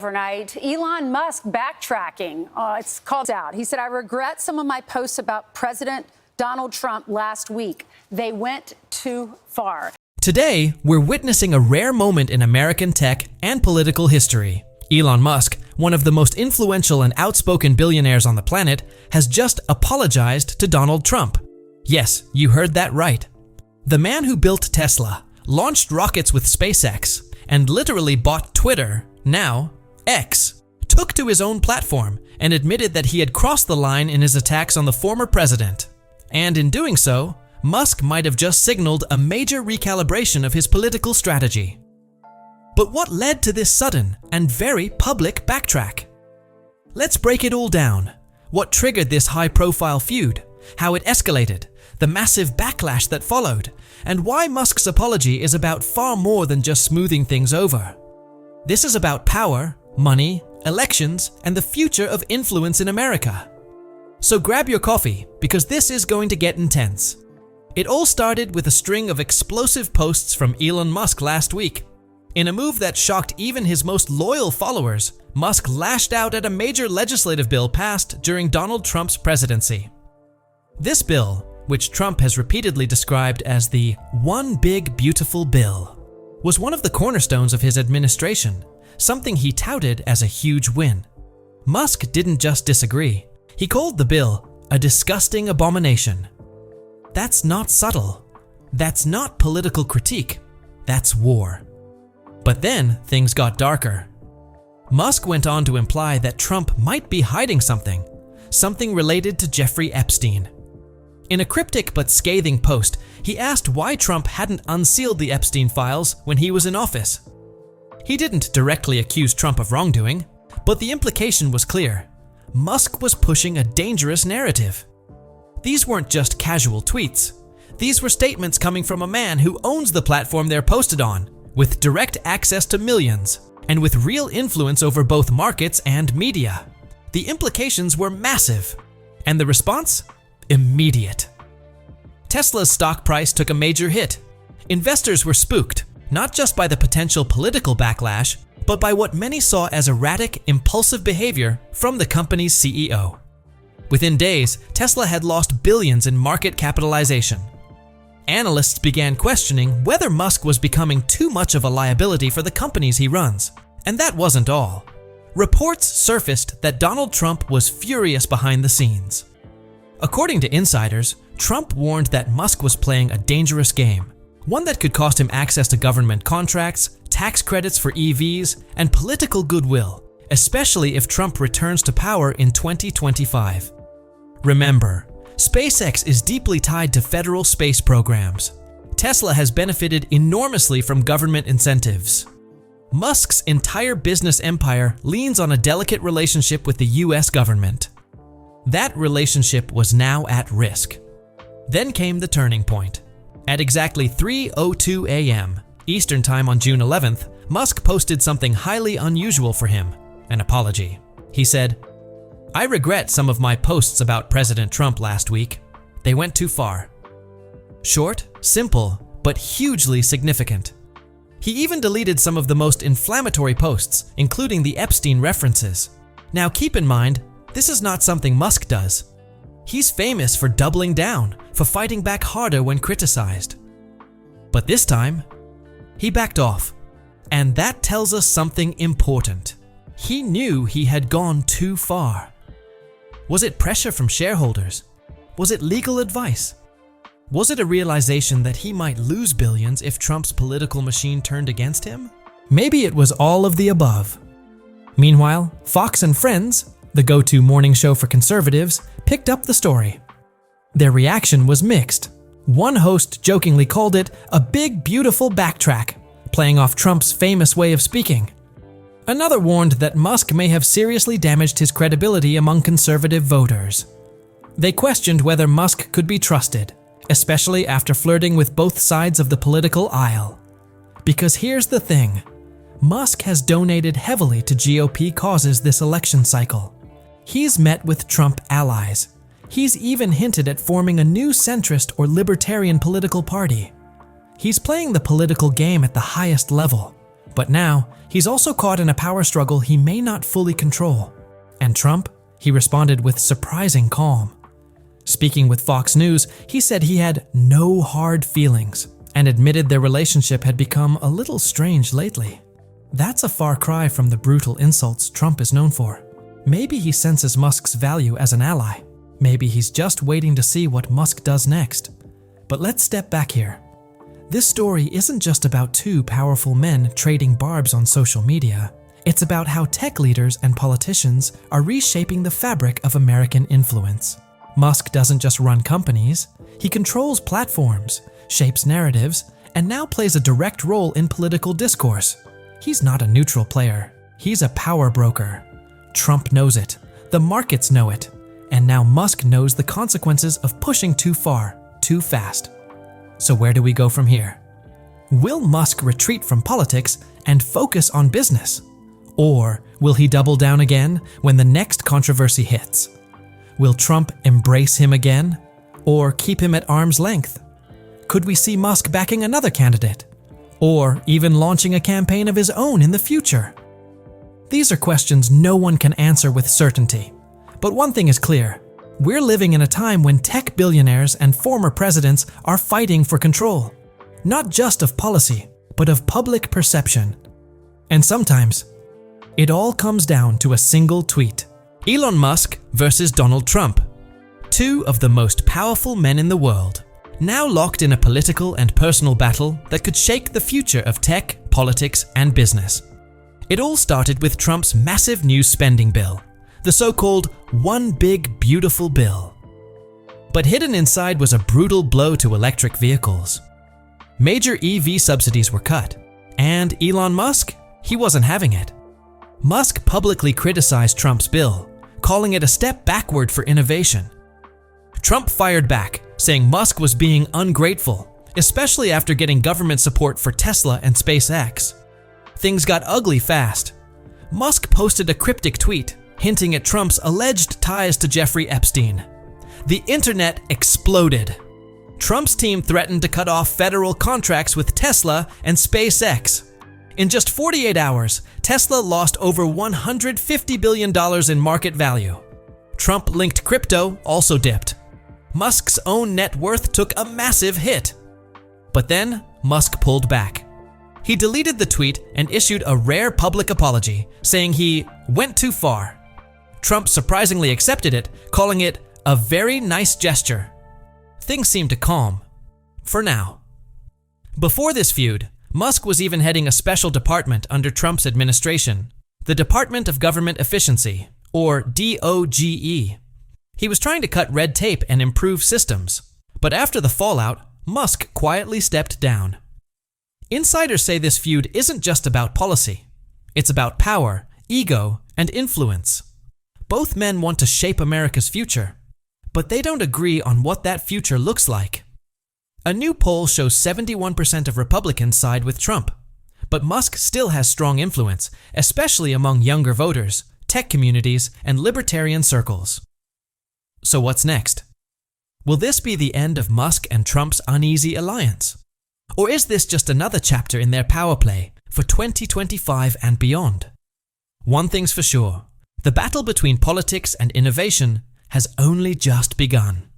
Overnight, Elon Musk backtracking. It's called out. He said, I regret some of my posts about President Donald Trump last week. They went too far. Today, we're witnessing a rare moment in American tech and political history. Elon Musk, one of the most influential and outspoken billionaires on the planet, has just apologized to Donald Trump. Yes, you heard that right. The man who built Tesla, launched rockets with SpaceX, and literally bought Twitter, now X, took to his own platform and admitted that he had crossed the line in his attacks on the former president. And in doing so, Musk might have just signaled a major recalibration of his political strategy. But what led to this sudden and very public backtrack? Let's break it all down. What triggered this high-profile feud, how it escalated, the massive backlash that followed, and why Musk's apology is about far more than just smoothing things over. This is about power, money, elections, and the future of influence in America. So grab your coffee, because this is going to get intense. It all started with a string of explosive posts from Elon Musk last week. In a move that shocked even his most loyal followers, Musk lashed out at a major legislative bill passed during Donald Trump's presidency. This bill, which Trump has repeatedly described as the one big beautiful bill, was one of the cornerstones of his administration, something he touted as a huge win. Musk didn't just disagree. He called the bill a disgusting abomination. That's not subtle. That's not political critique. That's war. But then things got darker. Musk went on to imply that Trump might be hiding something related to Jeffrey Epstein. In a cryptic but scathing post, he asked why Trump hadn't unsealed the Epstein files when he was in office. He didn't directly accuse Trump of wrongdoing, but the implication was clear. Musk was pushing a dangerous narrative. These weren't just casual tweets. These were statements coming from a man who owns the platform they're posted on, with direct access to millions, and with real influence over both markets and media. The implications were massive, and the response? Immediate. Tesla's stock price took a major hit. Investors were spooked, not just by the potential political backlash, but by what many saw as erratic, impulsive behavior from the company's CEO. Within days, Tesla had lost billions in market capitalization. Analysts began questioning whether Musk was becoming too much of a liability for the companies he runs. And that wasn't all. Reports surfaced that Donald Trump was furious behind the scenes. According to insiders, Trump warned that Musk was playing a dangerous game, one that could cost him access to government contracts, tax credits for EVs, and political goodwill, especially if Trump returns to power in 2025. Remember, SpaceX is deeply tied to federal space programs. Tesla has benefited enormously from government incentives. Musk's entire business empire leans on a delicate relationship with the US government. That relationship was now at risk. Then came the turning point. At exactly 3:02 a.m. Eastern Time on June 11th, Musk posted something highly unusual for him, an apology. He said, I regret some of my posts about President Trump last week. They went too far. Short, simple, but hugely significant. He even deleted some of the most inflammatory posts, including the Epstein references. Now keep in mind, this is not something Musk does. He's famous for doubling down, for fighting back harder when criticized. But this time, he backed off. And that tells us something important. He knew he had gone too far. Was it pressure from shareholders? Was it legal advice? Was it a realization that he might lose billions if Trump's political machine turned against him? Maybe it was all of the above. Meanwhile, Fox and Friends, the go-to morning show for conservatives, picked up the story. Their reaction was mixed. One host jokingly called it a big, beautiful backtrack, playing off Trump's famous way of speaking. Another warned that Musk may have seriously damaged his credibility among conservative voters. They questioned whether Musk could be trusted, especially after flirting with both sides of the political aisle. Because here's the thing, Musk has donated heavily to GOP causes this election cycle. He's met with Trump allies. He's even hinted at forming a new centrist or libertarian political party. He's playing the political game at the highest level, But now, he's also caught in a power struggle he may not fully control. And Trump? He responded with surprising calm. Speaking with Fox News, he said he had no hard feelings and admitted their relationship had become a little strange lately. That's a far cry from the brutal insults Trump is known for. Maybe he senses Musk's value as an ally. Maybe he's just waiting to see what Musk does next. But let's step back here. This story isn't just about two powerful men trading barbs on social media. It's about how tech leaders and politicians are reshaping the fabric of American influence. Musk doesn't just run companies, he controls platforms, shapes narratives, and now plays a direct role in political discourse. He's not a neutral player, he's a power broker. Trump knows it, the markets know it, and now Musk knows the consequences of pushing too far, too fast. So where do we go from here? Will Musk retreat from politics and focus on business? Or will he double down again when the next controversy hits? Will Trump embrace him again? Or keep him at arm's length? Could we see Musk backing another candidate? Or even launching a campaign of his own in the future? These are questions no one can answer with certainty. But one thing is clear. We're living in a time when tech billionaires and former presidents are fighting for control. Not just of policy, but of public perception. And sometimes, it all comes down to a single tweet. Elon Musk versus Donald Trump. Two of the most powerful men in the world, now locked in a political and personal battle that could shake the future of tech, politics, and business. It all started with Trump's massive new spending bill, the so-called One Big Beautiful Bill. But hidden inside was a brutal blow to electric vehicles. Major EV subsidies were cut, and Elon Musk, he wasn't having it. Musk publicly criticized Trump's bill, calling it a step backward for innovation. Trump fired back, saying Musk was being ungrateful, especially after getting government support for Tesla and SpaceX. Things got ugly fast. Musk posted a cryptic tweet, hinting at Trump's alleged ties to Jeffrey Epstein. The internet exploded. Trump's team threatened to cut off federal contracts with Tesla and SpaceX. In just 48 hours, Tesla lost over $150 billion in market value. Trump-linked crypto also dipped. Musk's own net worth took a massive hit. But then, Musk pulled back. He deleted the tweet and issued a rare public apology, saying he went too far. Trump surprisingly accepted it, calling it a very nice gesture. Things seemed to calm. For now. Before this feud, Musk was even heading a special department under Trump's administration, the Department of Government Efficiency, or DOGE. He was trying to cut red tape and improve systems. But after the fallout, Musk quietly stepped down. Insiders say this feud isn't just about policy. It's about power, ego, and influence. Both men want to shape America's future, but they don't agree on what that future looks like. A new poll shows 71% of Republicans side with Trump, but Musk still has strong influence, especially among younger voters, tech communities, and libertarian circles. So what's next? Will this be the end of Musk and Trump's uneasy alliance? Or is this just another chapter in their power play for 2025 and beyond? One thing's for sure, the battle between politics and innovation has only just begun.